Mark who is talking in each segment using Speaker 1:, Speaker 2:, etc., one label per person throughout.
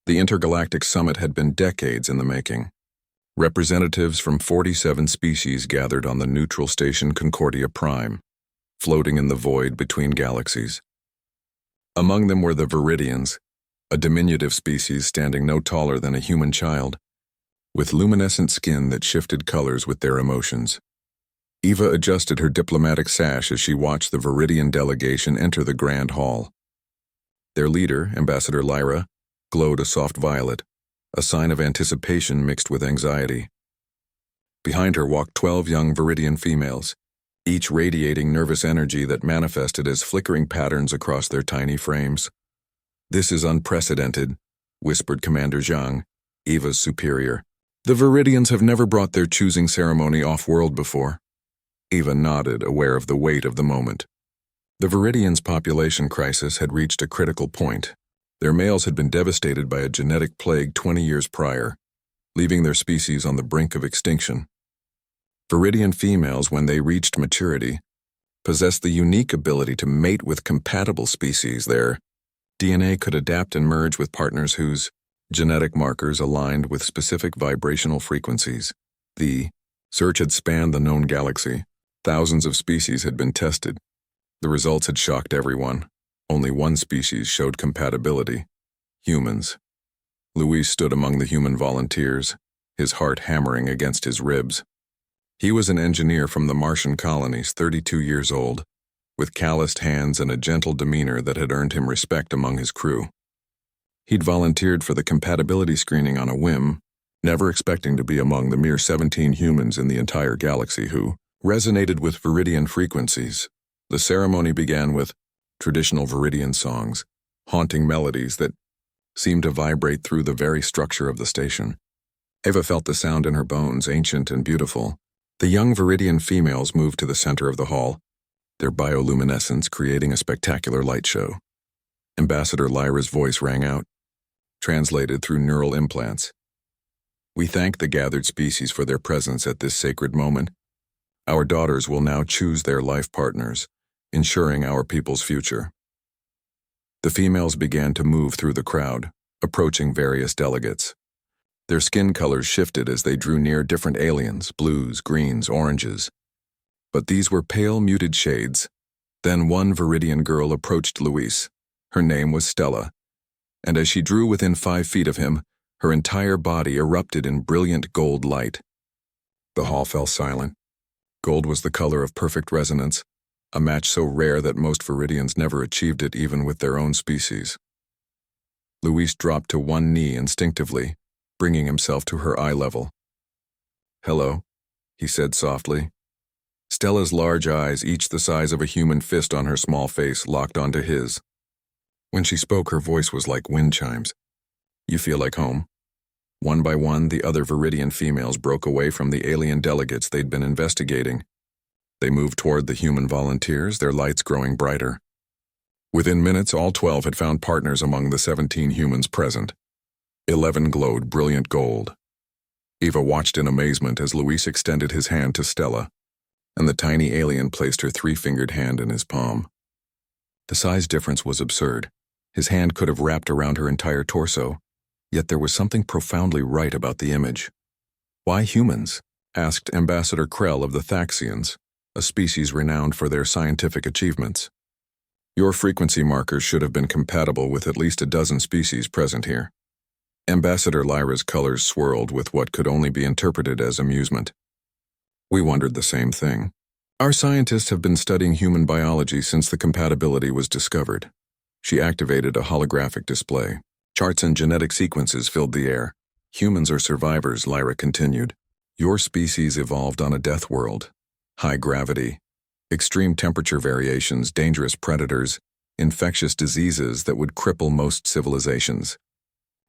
Speaker 1: The intergalactic summit had been decades in the making. Representatives from 47 species gathered on the neutral station Concordia Prime, floating in the void between galaxies. Among them were the Viridians, a diminutive species standing no taller than a human child, with luminescent skin that shifted colors with their emotions. Eva adjusted her diplomatic sash as she watched the Viridian delegation enter the Grand Hall. Their leader, Ambassador Lyra, glowed a soft violet, a sign of anticipation mixed with anxiety. Behind her walked 12 young Viridian females, each radiating nervous energy that manifested as flickering patterns across their tiny frames. "This is unprecedented," whispered Commander Zhang, Eva's superior. "The Viridians have never brought their choosing ceremony off-world before." Eva nodded, aware of the weight of the moment. The Viridians' population crisis had reached a critical point. Their males had been devastated by a genetic plague 20 years prior, leaving their species on the brink of extinction. Viridian females, when they reached maturity, possessed the unique ability to mate with compatible species. Their DNA could adapt and merge with partners whose genetic markers aligned with specific vibrational frequencies. The search had spanned the known galaxy. Thousands of species had been tested. The results had shocked everyone. Only one species showed compatibility: humans. Luis stood among the human volunteers, his heart hammering against his ribs. He was an engineer from the Martian colonies, 32 years old, with calloused hands and a gentle demeanor that had earned him respect among his crew. He'd volunteered for the compatibility screening on a whim, never expecting to be among the mere 17 humans in the entire galaxy who resonated with Viridian frequencies. The ceremony began with traditional Viridian songs, haunting melodies that seemed to vibrate through the very structure of the station. Eva felt the sound in her bones, ancient and beautiful. The young Viridian females moved to the center of the hall, their bioluminescence creating a spectacular light show. Ambassador Lyra's voice rang out, translated through neural implants. "We thank the gathered species for their presence at this sacred moment. Our daughters will now choose their life partners, ensuring our people's future." The females began to move through the crowd, approaching various delegates. Their skin colors shifted as they drew near different aliens: blues, greens, oranges. But these were pale, muted shades. Then one Viridian girl approached Luis. Her name was Stella, and as she drew within 5 feet of him, her entire body erupted in brilliant gold light. The hall fell silent. Gold was the color of perfect resonance, a match so rare that most Viridians never achieved it even with their own species. Luis dropped to one knee instinctively, bringing himself to her eye level. "Hello," he said softly. Stella's large eyes, each the size of a human fist on her small face, locked onto his. When she spoke, her voice was like wind chimes. "You feel like home?" One by one, the other Viridian females broke away from the alien delegates they'd been investigating. They moved toward the human volunteers, their lights growing brighter. Within minutes, all 12 had found partners among the 17 humans present. 11 glowed brilliant gold. Eva watched in amazement as Luis extended his hand to Stella, and the tiny alien placed her 3-fingered hand in his palm. The size difference was absurd. His hand could have wrapped around her entire torso, yet there was something profoundly right about the image. "Why humans?" asked Ambassador Krell of the Thaxians, a species renowned for their scientific achievements. "Your frequency markers should have been compatible with at least a dozen species present here." Ambassador Lyra's colors swirled with what could only be interpreted as amusement. "We wondered the same thing. Our scientists have been studying human biology since the compatibility was discovered." She activated a holographic display. Charts and genetic sequences filled the air. "Humans are survivors," Lyra continued. "Your species evolved on a death world. High gravity, extreme temperature variations, dangerous predators, infectious diseases that would cripple most civilizations.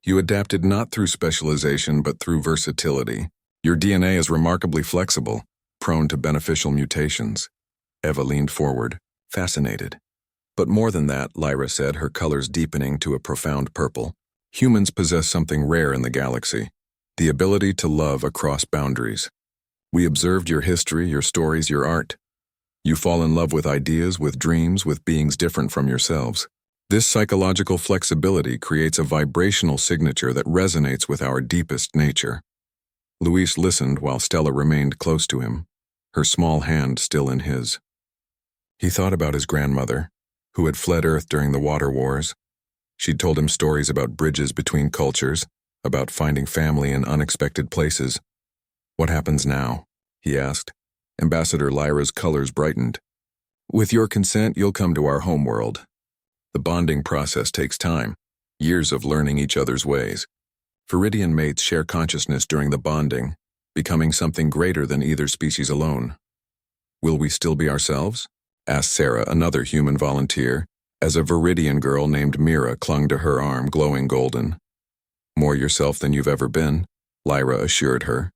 Speaker 1: You adapted not through specialization but through versatility. Your DNA is remarkably flexible, prone to beneficial mutations." Eva leaned forward, fascinated. "But more than that," Lyra said, her colors deepening to a profound purple. "Humans possess something rare in the galaxy: the ability to love across boundaries. We observed your history, your stories, your art. You fall in love with ideas, with dreams, with beings different from yourselves. This psychological flexibility creates a vibrational signature that resonates with our deepest nature. Luis listened while Stella remained close to him, her small hand still in his. He thought about his grandmother, who had fled Earth during the water wars. She'd told him stories about bridges between cultures, about finding family in unexpected places. "What happens now?" he asked. Ambassador Lyra's colors brightened. "With your consent, you'll come to our homeworld. The bonding process takes time, years of learning each other's ways. Viridian mates share consciousness during the bonding, becoming something greater than either species alone." "Will we still be ourselves?" asked Sarah, another human volunteer, as a Viridian girl named Mira clung to her arm, glowing golden. "More yourself than you've ever been," Lyra assured her.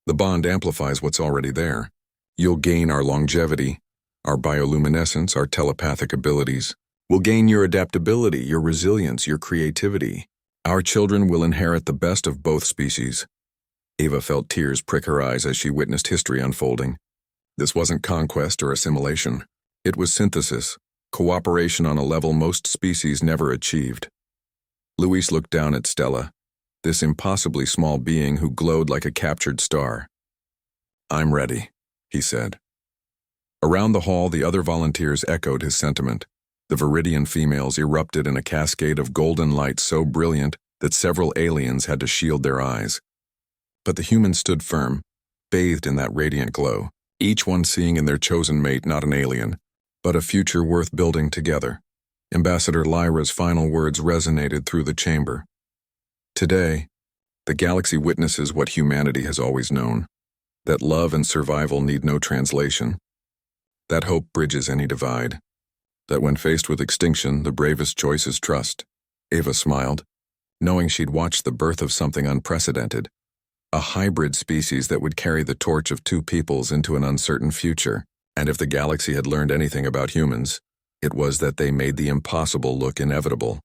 Speaker 1: "The bond amplifies what's already there. You'll gain our longevity, our bioluminescence, our telepathic abilities. We'll gain your adaptability, your resilience, your creativity. Our children will inherit the best of both species." Ava felt tears prick her eyes as she witnessed history unfolding. This wasn't conquest or assimilation. It was synthesis, cooperation on a level most species never achieved. Luis looked down at Stella, this impossibly small being who glowed like a captured star. "I'm ready," he said. Around the hall, the other volunteers echoed his sentiment. The Viridian females erupted in a cascade of golden light so brilliant that several aliens had to shield their eyes. But the humans stood firm, bathed in that radiant glow, each one seeing in their chosen mate not an alien, but a future worth building together. Ambassador Lyra's final words resonated through the chamber. "Today, the galaxy witnesses what humanity has always known, that love and survival need no translation. That hope bridges any divide. That when faced with extinction, the bravest choice is trust." Ava smiled, knowing she'd watched the birth of something unprecedented, a hybrid species that would carry the torch of two peoples into an uncertain future. And if the galaxy had learned anything about humans, it was that they made the impossible look inevitable.